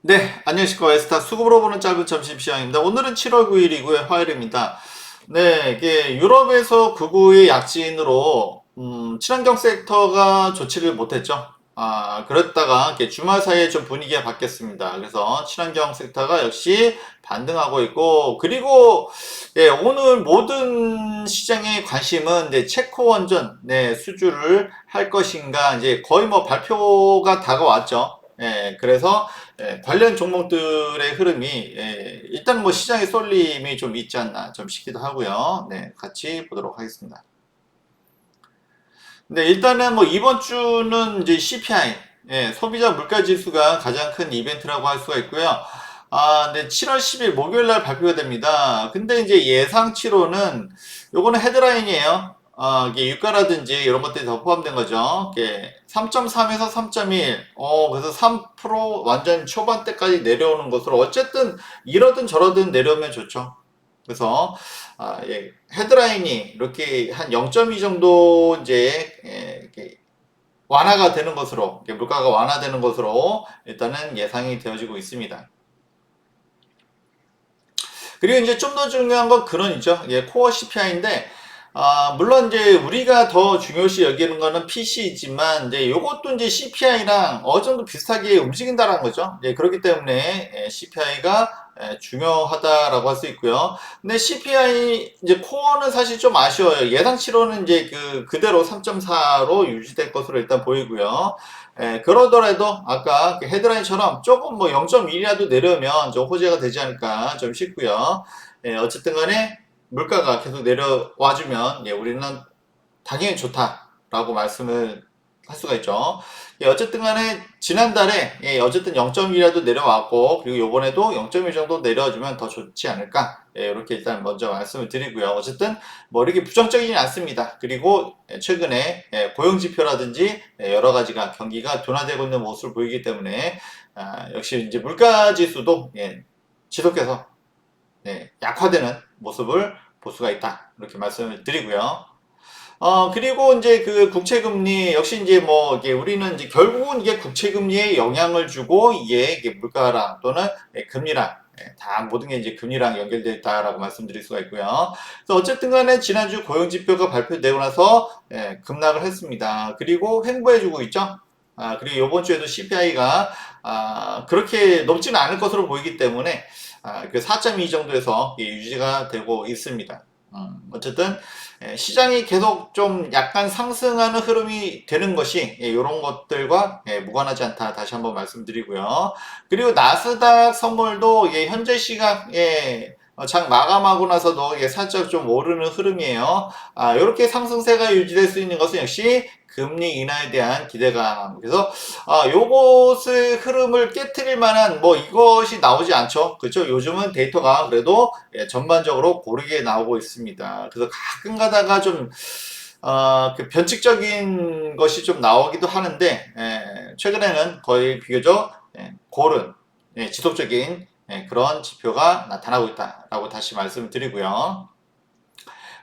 네, 안녕하십니까. 에스타 수급으로 보는 짧은 점심시황입니다. 오늘은 7월 9일이고요. 화요일입니다. 네, 이게 유럽에서 극우의 약진으로, 친환경 섹터가 좋지를 못했죠. 그랬다가 이렇게 주말 사이에 좀 분위기가 바뀌었습니다. 그래서 친환경 섹터가 역시 반등하고 있고, 그리고, 예, 오늘 모든 시장의 관심은 이제 체코 원전, 네, 수주를 할 것인가, 이제 거의 뭐 발표가 다가왔죠. 예, 그래서 관련 종목들의 흐름이 일단 뭐 시장의 쏠림이 좀 있지 않나 좀 싶기도 하고요. 네, 같이 보도록 하겠습니다. 네, 일단은 뭐 이번 주는 이제 CPI, 소비자 물가 지수가 가장 큰 이벤트라고 할 수가 있고요. 네, 7월 10일 목요일 날 발표가 됩니다. 근데 이제 예상치로는 요거는 헤드라인이에요. 이게 유가라든지 이런 것들이 더 포함된 거죠. 이게 3.3에서 3.1, 그래서 3% 완전 초반대까지 내려오는 것으로 어쨌든 이러든 저러든 내려오면 좋죠. 그래서 예, 헤드라인이 이렇게 한 0.2 정도 이제 이렇게 완화가 되는 것으로 물가가 완화되는 것으로 일단은 예상이 되어지고 있습니다. 그리고 이제 좀 더 중요한 건 근원이죠. 예, 코어 CPI인데 물론 이제 우리가 더 중요시 여기는 거는 PC이지만 이제 요것도 이제 CPI랑 어느 정도 비슷하게 움직인다는 거죠. 예, 그렇기 때문에 CPI가 중요하다라고 할 수 있고요. 근데 CPI 이제 코어는 사실 좀 아쉬워요. 예상치로는 이제 그대로 3.4로 유지될 것으로 일단 보이고요. 그러더라도 아까 그 헤드라인처럼 조금 뭐 0.1이라도 내려오면 좀 호재가 되지 않을까 좀 싶고요. 어쨌든 간에 물가가 계속 내려와주면 우리는 당연히 좋다라고 말씀을 할 수가 있죠. 어쨌든 간에 지난달에 어쨌든 0.1이라도 내려왔고 그리고 요번에도 0.1 정도 내려주면 더 좋지 않을까 이렇게 일단 먼저 말씀을 드리고요. 어쨌든 뭐 이렇게 부정적이진 않습니다. 그리고 최근에 고용지표라든지 여러 가지가 경기가 둔화되고 있는 모습을 보이기 때문에 역시 이제 물가지수도 지속해서 약화되는 모습을 볼 수가 있다. 이렇게 말씀을 드리고요. 그리고 이제 그 국채금리, 역시 이제 뭐, 이게 우리는 이제 결국은 이게 국채금리에 영향을 주고 이게 물가랑 또는 금리랑, 다 모든 게 이제 금리랑 연결되어 있다라고 말씀드릴 수가 있고요. 그래서 어쨌든 간에 지난주 고용지표가 발표되고 나서 급락을 했습니다. 그리고 횡보해주고 있죠. 그리고 이번 주에도 CPI가 그렇게 높지는 않을 것으로 보이기 때문에 그 4.2 정도에서 유지가 되고 있습니다. 어쨌든 시장이 계속 좀 약간 상승하는 흐름이 되는 것이 이런 것들과 무관하지 않다 다시 한번 말씀드리고요. 그리고 나스닥 선물도 현재 시각에 장 마감하고 나서도 살짝 좀 오르는 흐름이에요. 이렇게 상승세가 유지될 수 있는 것은 역시 금리 인하에 대한 기대감. 그래서 요것의 흐름을 깨트릴 만한 뭐 이것이 나오지 않죠. 그렇죠? 요즘은 데이터가 그래도 전반적으로 고르게 나오고 있습니다. 그래서 가끔 가다가 좀 그 변칙적인 것이 좀 나오기도 하는데 최근에는 거의 비교적 고른 지속적인 그런 지표가 나타나고 있다라고 다시 말씀드리고요.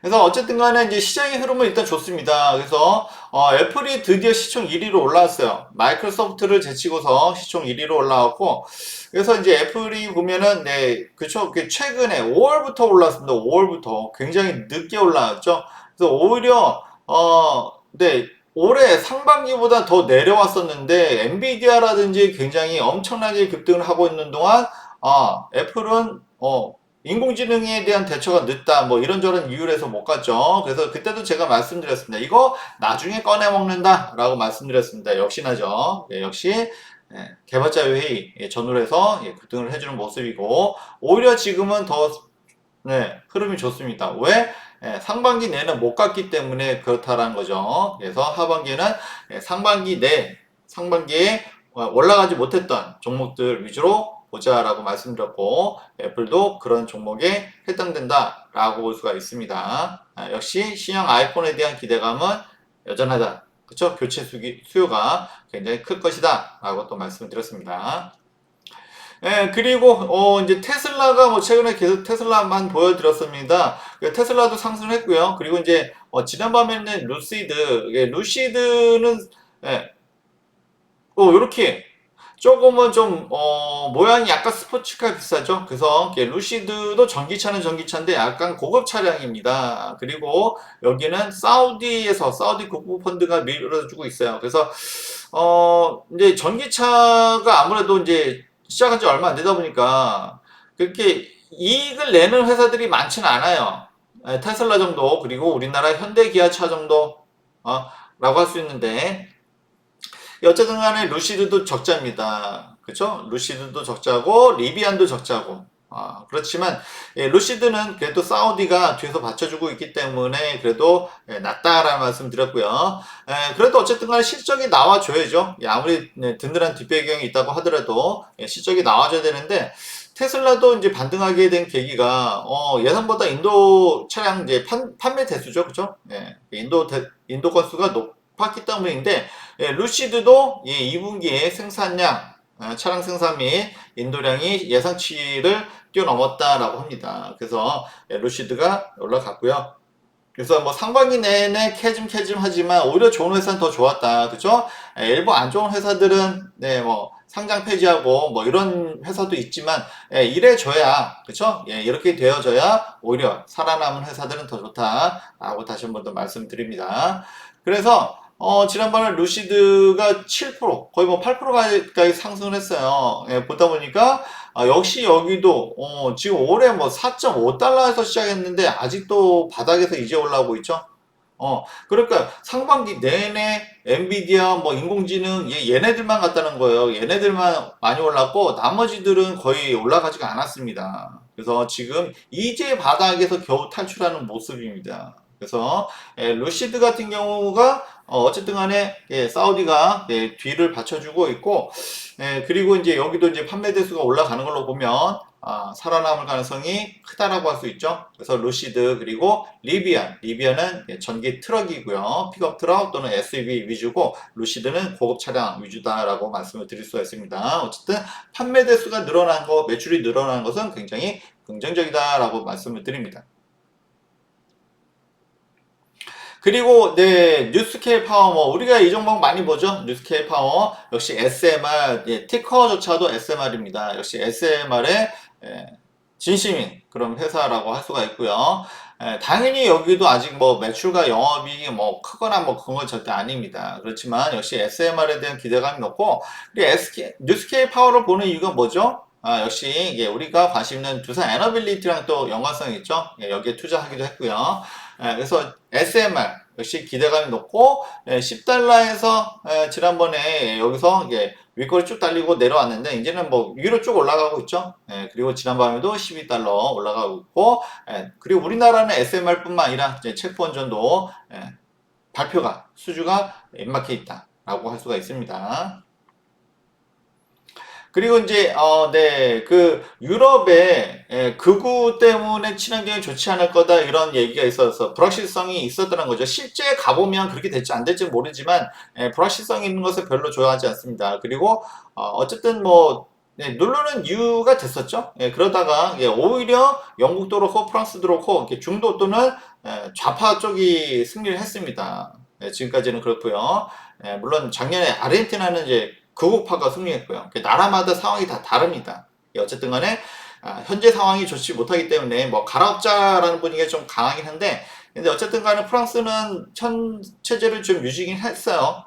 그래서 어쨌든 간에 이제 시장의 흐름은 일단 좋습니다. 그래서 애플이 드디어 시총 1위로 올라왔어요. 마이크로소프트를 제치고서 시총 1위로 올라왔고 그래서 이제 애플이 보면은 그쵸 최근에 5월부터 올랐습니다. 5월부터 굉장히 늦게 올라왔죠. 그래서 오히려 올해 상반기보다 더 내려왔었는데 엔비디아라든지 굉장히 엄청나게 급등을 하고 있는 동안 애플은 인공지능에 대한 대처가 늦다 뭐 이런저런 이유로 해서 못 갔죠. 그래서 그때도 제가 말씀드렸습니다. 이거 나중에 꺼내 먹는다 라고 말씀드렸습니다. 역시나죠. 역시 개발자 회의 전후로 해서 급등을 해주는 모습이고 오히려 지금은 더 흐름이 좋습니다. 왜? 상반기 내는 못 갔기 때문에 그렇다라는 거죠. 그래서 하반기는 상반기에 올라가지 못했던 종목들 위주로 보자라고 말씀드렸고 애플도 그런 종목에 해당된다라고 볼 수가 있습니다. 역시 신형 아이폰에 대한 기대감은 여전하다. 그쵸? 교체 수요가 굉장히 클 것이다 라고 또 말씀드렸습니다. 그리고 이제 테슬라가 뭐 최근에 계속 테슬라만 보여드렸습니다. 테슬라도 상승을 했고요. 그리고 이제 지난밤에는 루시드는 이렇게 조금은 좀 모양이 약간 스포츠카 비슷하죠. 그래서 루시드도 전기차는 전기차인데 약간 고급 차량입니다. 그리고 여기는 사우디 국부 펀드가 밀어주고 있어요. 그래서 이제 전기차가 아무래도 이제 시작한 지 얼마 안 되다 보니까 그렇게 이익을 내는 회사들이 많지는 않아요. 테슬라 정도, 그리고 우리나라 현대 기아차 정도 라고 할 수 있는데, 어쨌든 간에 루시드도 적자입니다. 그쵸? 루시드도 적자고 리비안도 적자고. 그렇지만 루시드는 그래도 사우디가 뒤에서 받쳐주고 있기 때문에 그래도 낫다라는 말씀 드렸고요. 그래도 어쨌든 간에 실적이 나와줘야죠. 아무리 든든한 뒷배경이 있다고 하더라도 실적이 나와줘야 되는데, 테슬라도 이제 반등하게 된 계기가 예상보다 인도 차량 이제 판매 대수죠, 그죠? 인도 건수가 높았기 때문인데, 루시드도 2분기에 생산량, 차량 생산 및 인도량이 예상치를 뛰어넘었다라고 합니다. 그래서 루시드가 올라갔고요. 그래서 뭐 상반기 내내 캐즘 하지만 오히려 좋은 회사는 더 좋았다. 그죠? 일부 안 좋은 회사들은 뭐 상장 폐지하고 뭐 이런 회사도 있지만 이래줘야, 그쵸? 이렇게 되어져야 오히려 살아남은 회사들은 더 좋다라고 다시 한 번 더 말씀드립니다. 그래서 지난번에 루시드가 7%, 거의 뭐 8%까지 상승을 했어요. 보다 보니까 역시 여기도 지금 올해 뭐 4.5달러에서 시작했는데 아직도 바닥에서 이제 올라오고 있죠. 그러니까 상반기 내내 엔비디아 뭐 인공지능 얘네들만 갔다는 거예요. 얘네들만 많이 올랐고 나머지들은 거의 올라가지가 않았습니다. 그래서 지금 이제 바닥에서 겨우 탈출하는 모습입니다. 그래서 루시드 같은 경우가 어쨌든 간에 사우디가 뒤를 받쳐주고 있고, 그리고 이제 여기도 이제 판매 대수가 올라가는 걸로 보면 살아남을 가능성이 크다라고 할 수 있죠. 그래서 루시드, 그리고 리비안은 전기 트럭이고요. 픽업 트럭 또는 SUV 위주고, 루시드는 고급 차량 위주다라고 말씀을 드릴 수가 있습니다. 어쨌든 판매 대수가 늘어난 거, 매출이 늘어난 것은 굉장히 긍정적이다라고 말씀을 드립니다. 그리고 뉴스케일 파워, 뭐 우리가 이 종목 많이 보죠. 뉴스케일 파워 역시 SMR, 티커조차도 SMR입니다. 역시 SMR의 진심인 그런 회사라고 할 수가 있고요. 당연히 여기도 아직 뭐 매출과 영업이익이 뭐 크거나 뭐 그런 건 절대 아닙니다. 그렇지만 역시 SMR에 대한 기대감이 높고, 그리고 뉴스케일 파워를 보는 이유가 뭐죠? 역시 이게 우리가 관심 있는 두산 에너빌리티랑 또 연관성이 있죠. 여기에 투자하기도 했고요. 그래서 SMR 역시 기대감이 높고, 10달러에서 지난번에 여기서 이게 윗꼬리 쭉 달리고 내려왔는데 이제는 뭐 위로 쭉 올라가고 있죠. 그리고 지난밤에도 12달러 올라가고 있고, 그리고 우리나라는 SMR뿐만 아니라 이제 체크원전도 발표가 수주가 임박해 있다라고 할 수가 있습니다. 그리고 이제 그 유럽의 극우 때문에 친환경이 좋지 않을 거다 이런 얘기가 있어서 불확실성이 있었다는 거죠. 실제 가보면 그렇게 될지 안 될지 모르지만 불확실성이 있는 것을 별로 좋아하지 않습니다. 그리고 어쨌든 뭐 누르는 이유가 됐었죠. 그러다가 오히려 영국도 그렇고 프랑스도 그렇고 중도 또는 좌파 쪽이 승리를 했습니다. 지금까지는 그렇고요. 물론 작년에 아르헨티나는 이제 극우파가 승리했고요. 나라마다 상황이 다 다릅니다. 어쨌든 간에 현재 상황이 좋지 못하기 때문에 뭐 갈아엎자라는 분위기가 좀 강하긴 한데, 근데 어쨌든 간에 프랑스는 현 체제를 좀 유지긴 했어요.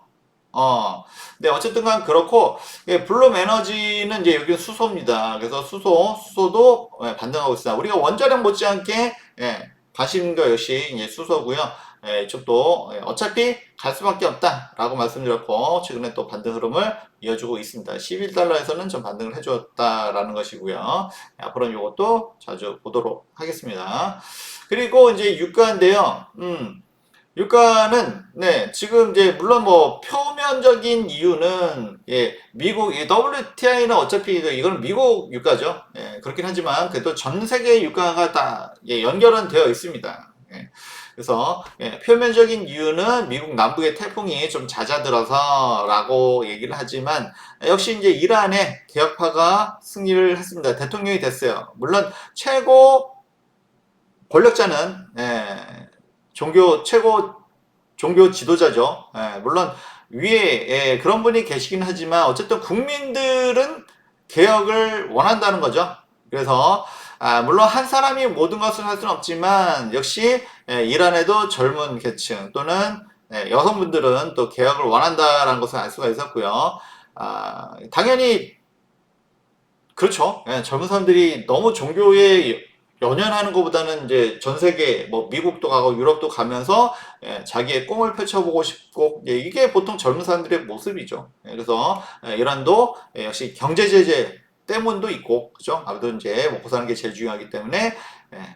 근데 어쨌든 간 그렇고, 블룸 에너지는 이제 여기 수소입니다. 그래서 수소도 반등하고 있습니다. 우리가 원자력 못지않게 관심 있는 거 역시 이제 수소고요. 이쪽도 어차피 갈 수밖에 없다라고 말씀드렸고, 최근에 또 반등 흐름을 이어주고 있습니다. 11달러에서는 좀 반등을 해줬다라는 것이고요. 앞으로는 이것도 자주 보도록 하겠습니다. 그리고 이제 유가인데요. 유가는 지금 이제 물론 뭐 표면적인 이유는 미국 WTI는 어차피 이건 미국 유가죠. 그렇긴 하지만 그래도 전 세계 유가가 다 연결은 되어 있습니다. 그래서 표면적인 이유는 미국 남부의 태풍이 좀 잦아들어서라고 얘기를 하지만, 역시 이제 이란의 개혁파가 승리를 했습니다. 대통령이 됐어요. 물론 최고 권력자는 최고 종교 지도자죠. 물론 위에 그런 분이 계시긴 하지만 어쨌든 국민들은 개혁을 원한다는 거죠. 그래서 물론 한 사람이 모든 것을 할 수는 없지만 역시 이란에도 젊은 계층 또는 여성분들은 또 개혁을 원한다라는 것을 알 수가 있었고요. 당연히 그렇죠. 젊은 사람들이 너무 종교에 연연하는 것보다는 이제 전 세계 뭐 미국도 가고 유럽도 가면서 자기의 꿈을 펼쳐보고 싶고 이게 보통 젊은 사람들의 모습이죠. 그래서 이란도 역시 경제 제재 때문도 있고 그죠? 아무래도 이제 먹고 사는 게 제일 중요하기 때문에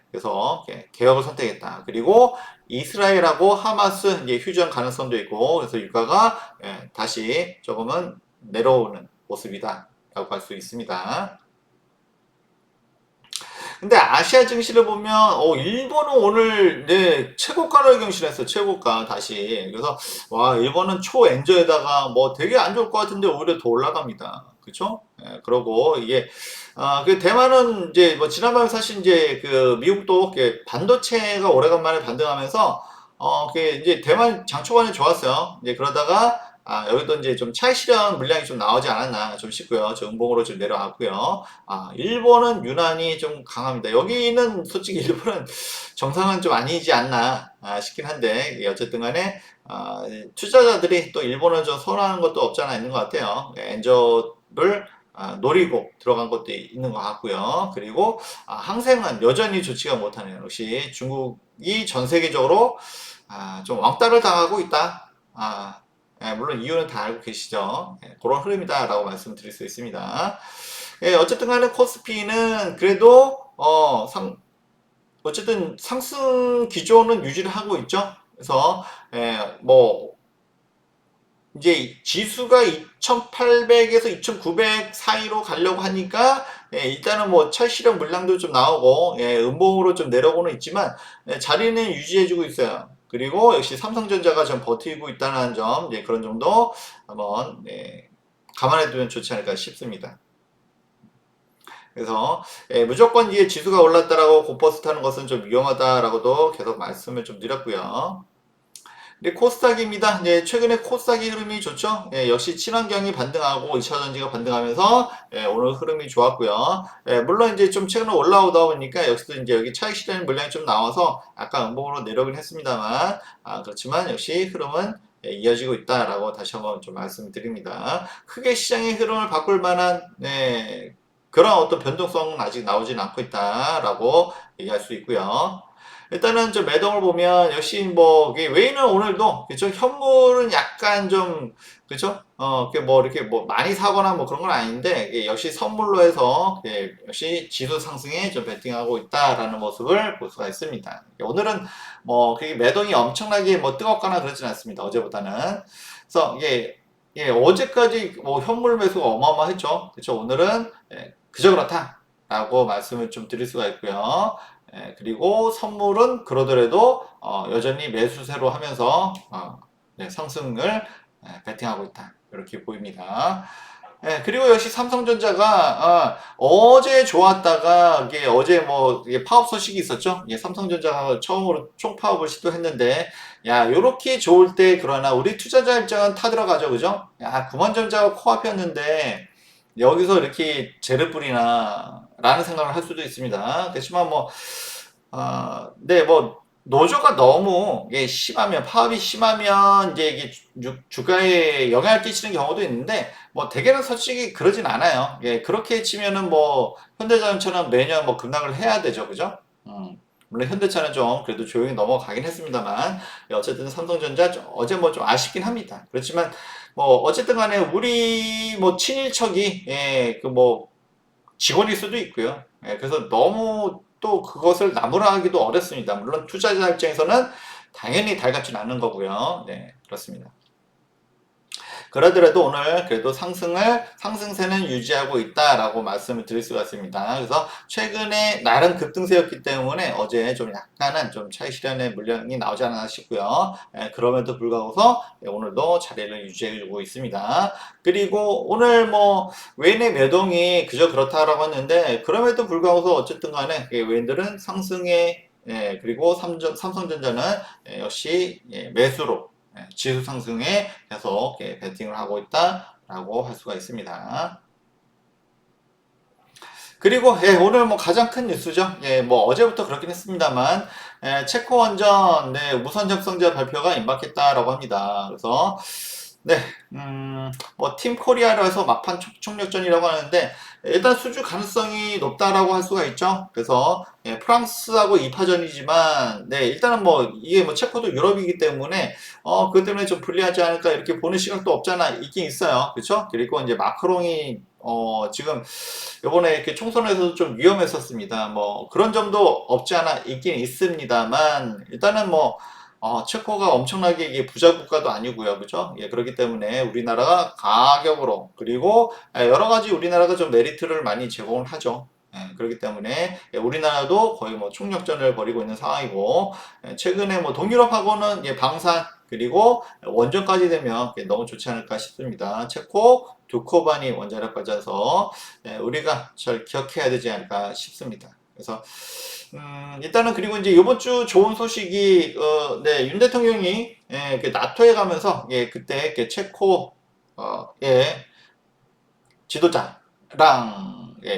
그래서 개혁을 선택했다. 그리고 이스라엘하고 하마스 이제 휴전 가능성도 있고 그래서 유가가 다시 조금은 내려오는 모습이다. 라고 할 수 있습니다. 근데 아시아 증시를 보면 일본은 오늘 최고가를 경신했어요. 최고가 다시. 그래서 와 일본은 초엔저에다가 뭐 되게 안 좋을 것 같은데 오히려 더 올라갑니다. 그렇죠? 그러고 이게 그 대만은 이제 뭐 지난번에 사실 이제 그 미국도 반도체가 오래간만에 반등하면서 그 이제 대만 장초반에 좋았어요. 이제 그러다가 여기도 이제 좀 차익 실현 물량이 좀 나오지 않았나 좀 싶고요. 저 음봉으로 좀 내려왔고요. 일본은 유난히 좀 강합니다. 여기는 솔직히 일본은 정상은 좀 아니지 않나 싶긴 한데 어쨌든 간에 투자자들이 또 일본을 좀 선호하는 것도 없잖아 있는 것 같아요. 엔저를 노리고 들어간 것도 있는 것 같고요. 그리고 항생은 여전히 좋지가 못하네요. 역시 중국이 전 세계적으로 좀 왕따를 당하고 있다. 물론 이유는 다 알고 계시죠. 그런 흐름이다라고 말씀드릴 수 있습니다. 어쨌든 간에 코스피는 그래도 어쨌든 상승 기조는 유지를 하고 있죠. 그래서 뭐 이제 지수가 2800에서 2900 사이로 가려고 하니까 일단은 뭐 철실현 물량도 좀 나오고 음봉으로 좀 내려오고는 있지만 자리는 유지해주고 있어요. 그리고 역시 삼성전자가 좀 버티고 있다는 점 그런 정도 한번 감안해 두면 좋지 않을까 싶습니다. 그래서 무조건 이게 지수가 올랐다라고 고퍼스트 하는 것은 좀 위험하다라고도 계속 말씀을 좀 드렸고요. 네, 코스닥입니다. 네, 최근에 코스닥의 흐름이 좋죠. 역시 친환경이 반등하고 2차전지가 반등하면서 오늘 흐름이 좋았고요. 물론 이제 좀 최근에 올라오다 보니까 역시도 이제 여기 차익 실현 물량이 좀 나와서 약간 음봉으로 내려오긴 했습니다만 그렇지만 역시 흐름은 이어지고 있다라고 다시 한번 좀 말씀드립니다. 크게 시장의 흐름을 바꿀 만한 그런 어떤 변동성은 아직 나오진 않고 있다라고 얘기할 수 있고요. 일단은 좀 매동을 보면 역시 뭐 외인은 오늘도 그죠 현물은 약간 좀 그죠 뭐 이렇게 뭐 많이 사거나 뭐 그런 건 아닌데 역시 선물로 해서 역시 지수 상승에 좀 베팅하고 있다라는 모습을 볼 수가 있습니다. 오늘은 뭐 그게 매동이 엄청나게 뭐 뜨겁거나 그러진 않습니다. 어제보다는 그래서 이게 어제까지 뭐 현물 매수가 어마어마했죠. 그렇죠. 오늘은 그저 그렇다라고 말씀을 좀 드릴 수가 있고요. 그리고 선물은 그러더라도 여전히 매수세로 하면서 상승을 베팅하고 있다. 이렇게 보입니다. 그리고 역시 삼성전자가 어제 좋았다가 이게 어제 뭐 이게 파업 소식이 있었죠. 삼성전자가 처음으로 총파업을 시도했는데 야 요렇게 좋을 때 그러나 우리 투자자 입장은 타들어가죠, 그죠? 야 금원전자가 코앞이었는데 여기서 이렇게 재를 뿌리나 라는 생각을 할 수도 있습니다. 그렇지만 뭐 네, 뭐, 노조가 너무 이게 심하면, 파업이 심하면, 이제 이게 주가에 영향을 끼치는 경우도 있는데, 뭐, 대개는 솔직히 그러진 않아요. 그렇게 치면은 뭐, 현대자동차는 매년 뭐, 급락을 해야 되죠. 그죠? 물론 현대차는 좀 그래도 조용히 넘어가긴 했습니다만, 어쨌든 삼성전자 어제 뭐 좀 아쉽긴 합니다. 그렇지만, 뭐, 어쨌든 간에 우리 뭐, 친일척이, 그 뭐, 직원일 수도 있고요. 그래서 너무 또 그것을 나무라하기도 어렵습니다. 물론 투자자 입장에서는 당연히 달갑진 않는 거고요. 네, 그렇습니다. 그러더라도 오늘 그래도 상승세는 유지하고 있다라고 말씀을 드릴 수가 있습니다. 그래서 최근에 나름 급등세였기 때문에 어제 좀 약간은 좀 차익 실현의 물량이 나오지 않았나 싶고요. 그럼에도 불구하고서 오늘도 자리를 유지해주고 있습니다. 그리고 오늘 뭐 외인의 매동이 그저 그렇다라고 했는데 그럼에도 불구하고서 어쨌든 간에 외인들은 상승에 그리고 삼성전자는 역시 매수로 지수 상승에 계속 베팅을 하고 있다라고 할 수가 있습니다. 그리고 오늘 뭐 가장 큰 뉴스죠. 뭐 어제부터 그렇긴 했습니다만 체코 원전 우선 적성자 발표가 임박했다라고 합니다. 그래서 네, 뭐 팀 코리아로 해서 막판 총력전이라고 하는데 일단 수주 가능성이 높다라고 할 수가 있죠. 그래서 프랑스하고 2파전이지만 일단은 뭐 이게 뭐 체코도 유럽이기 때문에 그것 때문에 좀 불리하지 않을까 이렇게 보는 시각도 없잖아 있긴 있어요. 그렇죠? 그리고 이제 마크롱이 지금 요번에 이렇게 총선에서도 좀 위험했었습니다. 뭐 그런 점도 없지 않아 있긴 있습니다만 일단은 뭐 체코가 엄청나게 이게 부자 국가도 아니고요. 그죠? 그렇기 때문에 우리나라가 가격으로 그리고 여러 가지 우리나라가 좀 메리트를 많이 제공을 하죠. 그렇기 때문에 우리나라도 거의 뭐 총력전을 벌이고 있는 상황이고 최근에 뭐 동유럽하고는 방산 그리고 원전까지 되면 너무 좋지 않을까 싶습니다. 체코 두코바니 원자력까지 해서 우리가 잘 기억해야 되지 않을까 싶습니다. 그래서 일단은 그리고 이제 이번 주 좋은 소식이 윤 대통령이 그 나토에 가면서 그때 체코 지도자랑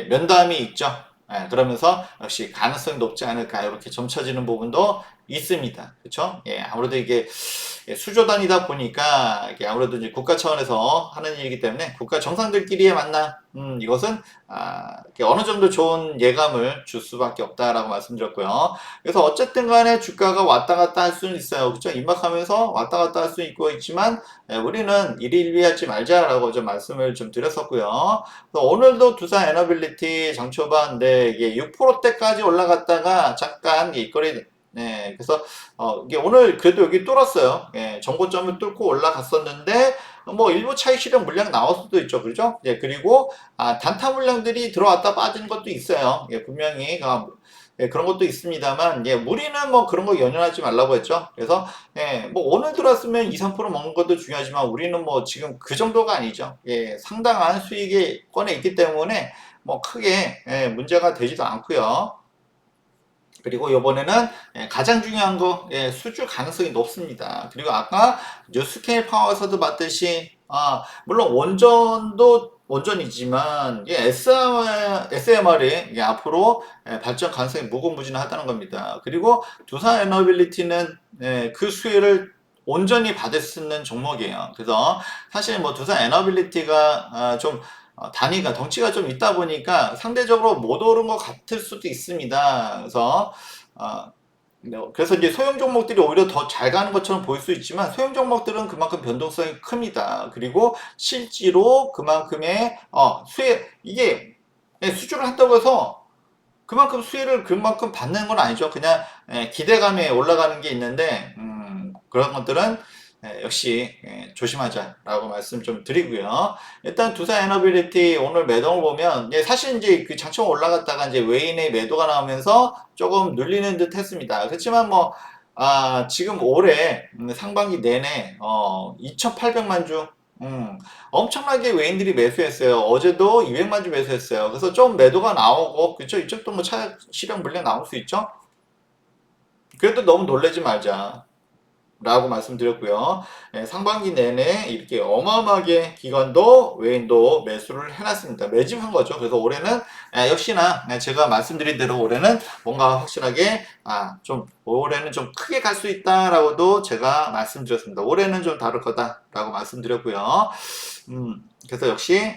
면담이 있죠. 그러면서 역시 가능성이 높지 않을까 이렇게 점쳐지는 부분도 있습니다. 그렇죠? 아무래도 이게 수조단이다 보니까 아무래도 이제 국가 차원에서 하는 일이기 때문에 국가 정상들끼리의 만남 이것은 어느 정도 좋은 예감을 줄 수밖에 없다라고 말씀드렸고요. 그래서 어쨌든 간에 주가가 왔다 갔다 할 수는 있어요. 그렇죠? 임박하면서 왔다 갔다 할 수 있고 있지만 우리는 일일비하지 말자라고 좀 말씀을 좀 드렸었고요. 오늘도 두산 에너빌리티 장초반 이게 6%대까지 올라갔다가 잠깐 입거리 그래서 이게 오늘 그래도 여기 뚫었어요. 정고점을 뚫고 올라갔었는데 뭐 일부 차익 실현 물량 나올 수도 있죠, 그죠? 그리고 단타 물량들이 들어왔다 빠지는 것도 있어요. 분명히 그런 것도 있습니다만 우리는 뭐 그런 거 연연하지 말라고 했죠. 그래서 뭐 오늘 들어왔으면 2, 3% 먹는 것도 중요하지만 우리는 뭐 지금 그 정도가 아니죠. 상당한 수익이 꺼내 있기 때문에 뭐 크게 문제가 되지도 않고요. 그리고 이번에는 가장 중요한 거 수주 가능성이 높습니다. 그리고 아까 뉴스케일 파워에서도 봤듯이 물론 원전도 원전이지만 SMR이 앞으로 발전 가능성이 무궁무진하다는 겁니다. 그리고 두산 에너빌리티는 그 수혜를 온전히 받을 수 있는 종목이에요. 그래서 사실 뭐 두산 에너빌리티가 좀 단위가 덩치가 좀 있다 보니까 상대적으로 못 오른 것 같을 수도 있습니다. 그래서 이제 소형 종목들이 오히려 더 잘 가는 것처럼 보일 수 있지만 소형 종목들은 그만큼 변동성이 큽니다. 그리고 실제로 그만큼의 수혜 이게 수주를 한다고 해서 그만큼 수혜를 그만큼 받는 건 아니죠. 그냥 기대감에 올라가는 게 있는데 그런 것들은 역시 조심하자라고 말씀 좀 드리고요. 일단 두산 에너빌리티 오늘 매동을 보면 사실 이제 그 장청 올라갔다가 이제 외인의 매도가 나오면서 조금 눌리는 듯 했습니다. 그렇지만 뭐 지금 올해 상반기 내내 2,800만 주 엄청나게 외인들이 매수했어요. 어제도 200만 주 매수했어요. 그래서 좀 매도가 나오고 그렇죠. 이쪽도 뭐 차 실현 물량 나올 수 있죠. 그래도 너무 놀라지 말자. 라고 말씀드렸고요. 상반기 내내 이렇게 어마어마하게 기관도 외인도 매수를 해놨습니다. 매집한 거죠. 그래서 올해는 역시나 제가 말씀드린 대로 올해는 뭔가 확실하게 좀 올해는 좀 크게 갈 수 있다라고도 제가 말씀드렸습니다. 올해는 좀 다를 거다라고 말씀드렸고요. 그래서 역시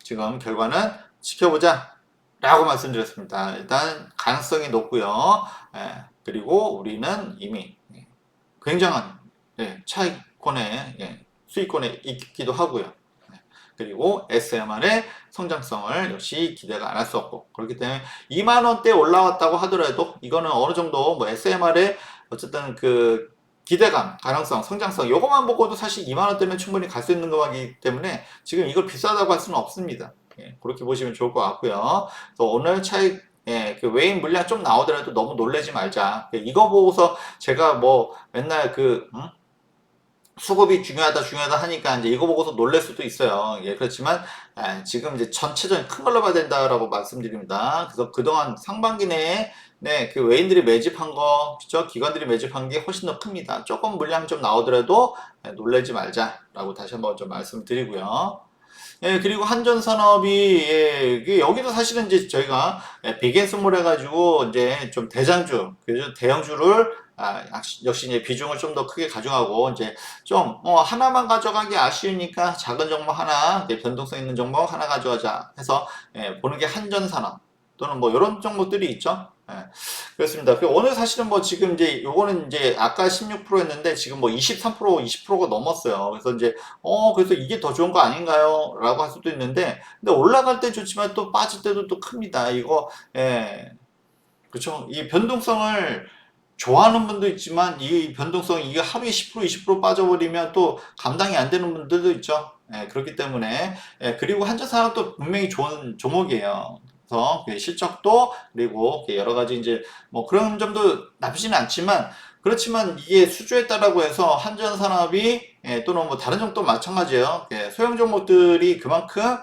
지금 결과는 지켜보자 라고 말씀드렸습니다. 일단 가능성이 높고요. 그리고 우리는 이미 굉장한 차익권에 수익권에 있기도 하고요. 그리고 SMR의 성장성을 역시 기대가 안 할 수 없고 그렇기 때문에 2만원대 올라왔다고 하더라도 이거는 어느 정도 뭐 SMR의 어쨌든 그 기대감, 가능성, 성장성 요것만 보고도 사실 2만원대면 충분히 갈 수 있는 거기 때문에 지금 이걸 비싸다고 할 수는 없습니다. 그렇게 보시면 좋을 것 같고요. 그래서 오늘 차익 그 외인 물량 좀 나오더라도 너무 놀라지 말자. 이거 보고서 제가 뭐 맨날 수급이 중요하다 하니까 이제 이거 보고서 놀랄 수도 있어요. 예, 그렇지만 지금 이제 전체적인 큰 걸로 봐야 된다라고 말씀드립니다. 그래서 그동안 상반기 내에 네, 그 외인들이 매집한 거, 그죠? 기관들이 매집한 게 훨씬 더 큽니다. 조금 물량 좀 나오더라도 놀라지 말자라고 다시 한번 좀 말씀드리고요. 예, 그리고 한전산업이, 예, 이게 여기도 사실은 이제 저희가 비겐스몰 해가지고 이제 좀 대장주, 그죠? 대형주를, 역시 이제 비중을 좀 더 크게 가져가고, 이제 좀, 하나만 가져가기 아쉬우니까 작은 종목 하나, 이제 변동성 있는 종목 하나 가져가자 해서, 보는 게 한전산업 또는 뭐 이런 종목들이 있죠. 예, 그렇습니다. 오늘 사실은 뭐 지금 이제 요거는 이제 아까 16%였는데 지금 뭐 23%, 20%가 넘었어요. 그래서 이제 그래서 이게 더 좋은 거 아닌가요? 라고 할 수도 있는데, 근데 올라갈 때 좋지만 또 빠질 때도 또 큽니다. 이거, 예, 그쵸. 이 변동성을 좋아하는 분도 있지만, 이 변동성, 이게 하루에 10%, 20% 빠져버리면 또 감당이 안 되는 분들도 있죠. 예, 그렇기 때문에, 그리고 한전산업도 분명히 좋은 종목이에요. 그래서 그 실적도, 그리고 여러 가지 이제, 뭐 그런 점도 나쁘지는 않지만, 그렇지만 이게 수주에 따라고 해서 한전산업이, 또는 뭐 다른 종목도 마찬가지예요. 소형 종목들이 그만큼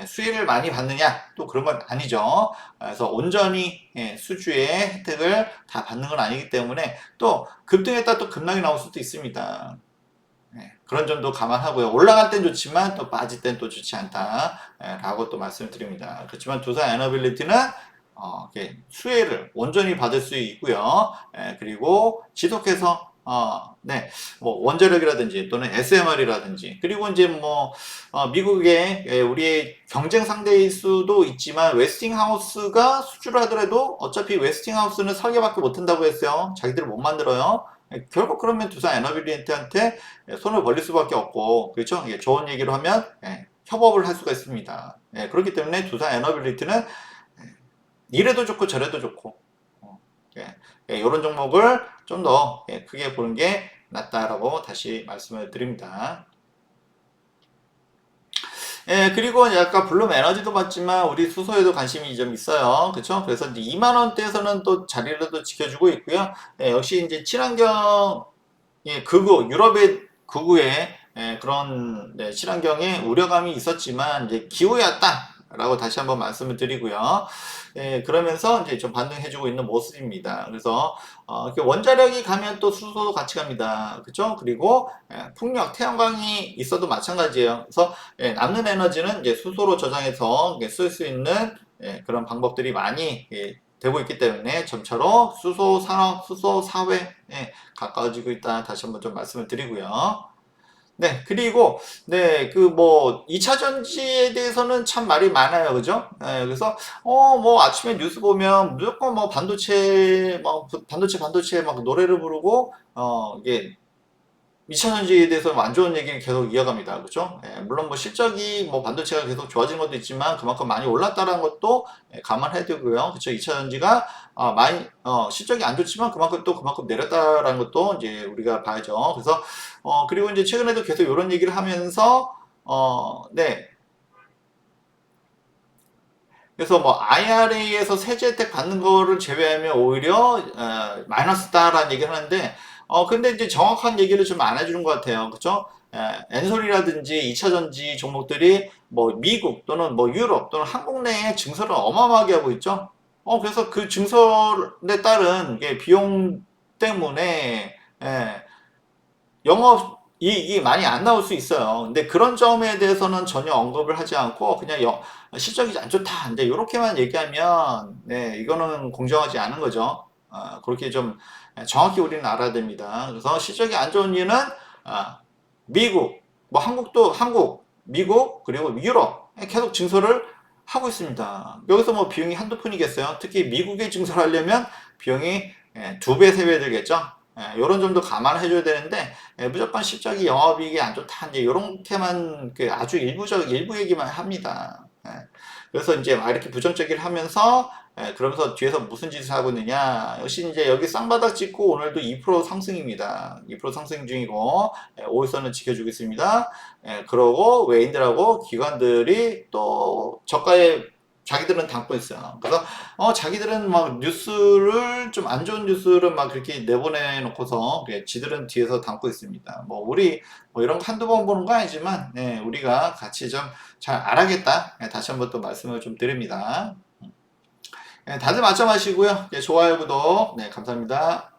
수혜를 많이 받느냐? 또 그런 건 아니죠. 그래서 온전히 수주의 혜택을 다 받는 건 아니기 때문에 또 급등했다 또 급락이 나올 수도 있습니다. 그런 점도 감안하고요. 올라갈 땐 좋지만 또 빠질 땐 또 좋지 않다 라고 또 말씀을 드립니다. 그렇지만 두산 에너빌리티는 수혜를 온전히 받을 수 있고요. 그리고 지속해서 네, 뭐 원자력이라든지 또는 SMR이라든지 그리고 이제 뭐 미국의 우리의 경쟁 상대일 수도 있지만 웨스팅하우스가 수주를 하더라도 어차피 웨스팅하우스는 설계밖에 못한다고 했어요. 자기들이 못 만들어요. 결국 그러면 두산 에너빌리티한테 손을 벌릴 수밖에 없고 그렇죠? 좋은 얘기로 하면 협업을 할 수가 있습니다. 그렇기 때문에 두산 에너빌리티는 이래도 좋고 저래도 좋고 이런 종목을 좀 더 크게 보는 게 낫다라고 다시 말씀을 드립니다. 그리고 아까 블룸 에너지도 봤지만 우리 수소에도 관심이 좀 있어요. 그렇죠? 그래서 이제 2만 원대에서는 또 자리를 또 지켜주고 있고요. 역시 이제 친환경 극우 유럽의 극우의 그런 친환경에 우려감이 있었지만 이제 기후였다라고 다시 한번 말씀을 드리고요. 그러면서 이제 좀 반등해주고 있는 모습입니다. 그래서 원자력이 가면 또 수소도 같이 갑니다. 그렇죠? 그리고 풍력, 태양광이 있어도 마찬가지예요. 그래서 남는 에너지는 이제 수소로 저장해서 쓸 수 있는 그런 방법들이 많이 되고 있기 때문에 점차로 수소 산업, 수소 사회에 가까워지고 있다. 다시 한번 좀 말씀을 드리고요. 네, 그리고, 네, 그, 뭐, 2차 전지에 대해서는 참 말이 많아요. 그죠? 그래서, 뭐, 아침에 뉴스 보면 무조건 뭐, 반도체 막 노래를 부르고, 이게, 2차 전지에 대해서 안 좋은 얘기를 계속 이어갑니다. 그죠? 물론 뭐 실적이 뭐 반도체가 계속 좋아진 것도 있지만 그만큼 많이 올랐다는 것도 감안해야 되고요. 그쵸? 2차 전지가 많이 실적이 안 좋지만 그만큼 내렸다라는 것도 이제 우리가 봐야죠. 그래서 그리고 이제 최근에도 계속 이런 얘기를 하면서 네. 그래서 뭐 IRA에서 세제 혜택 받는 거를 제외하면 오히려 마이너스다라는 얘기를 하는데 근데 이제 정확한 얘기를 좀 안 해주는 것 같아요. 그쵸? 엔솔이라든지 2차 전지 종목들이 뭐 미국 또는 뭐 유럽 또는 한국 내에 증설을 어마어마하게 하고 있죠. 그래서 그 증설에 따른 비용 때문에 영업 이익이 많이 안 나올 수 있어요. 근데 그런 점에 대해서는 전혀 언급을 하지 않고 그냥 실적이 안 좋다. 근데 이렇게만 얘기하면 이거는 공정하지 않은 거죠. 그렇게 좀 정확히 우리는 알아야 됩니다. 그래서 실적이 안 좋은 이유는 미국, 뭐 한국, 미국 그리고 유럽 계속 증설을 하고 있습니다. 여기서 뭐 비용이 한두 푼이겠어요. 특히 미국에 증설하려면 비용이 2배, 3배 들겠죠. 이런 점도 감안해 줘야 되는데 무조건 실적이 영업이익이 안 좋다 이제 이렇게만 아주 일부 얘기만 합니다. 그래서 이제 막 이렇게 부정적이를 하면서 그러면서 뒤에서 무슨 짓을 하고 있느냐 역시 이제 여기 쌍바닥 찍고 오늘도 2% 상승입니다. 2% 상승 중이고 5일선을 지켜주고 있습니다. 그러고 외인들하고 기관들이 또 저가에 자기들은 담고 있어요. 그래서 자기들은 막 뉴스를 좀 안 좋은 뉴스를 막 그렇게 내보내 놓고서 지들은 뒤에서 담고 있습니다. 뭐 우리 뭐 이런 거 한두 번 보는 거 아니지만 네, 우리가 같이 좀 잘 알아야겠다. 네, 다시 한번 또 말씀을 좀 드립니다. 네, 다들 맞춰 마시고요. 네, 좋아요, 구독. 네, 감사합니다.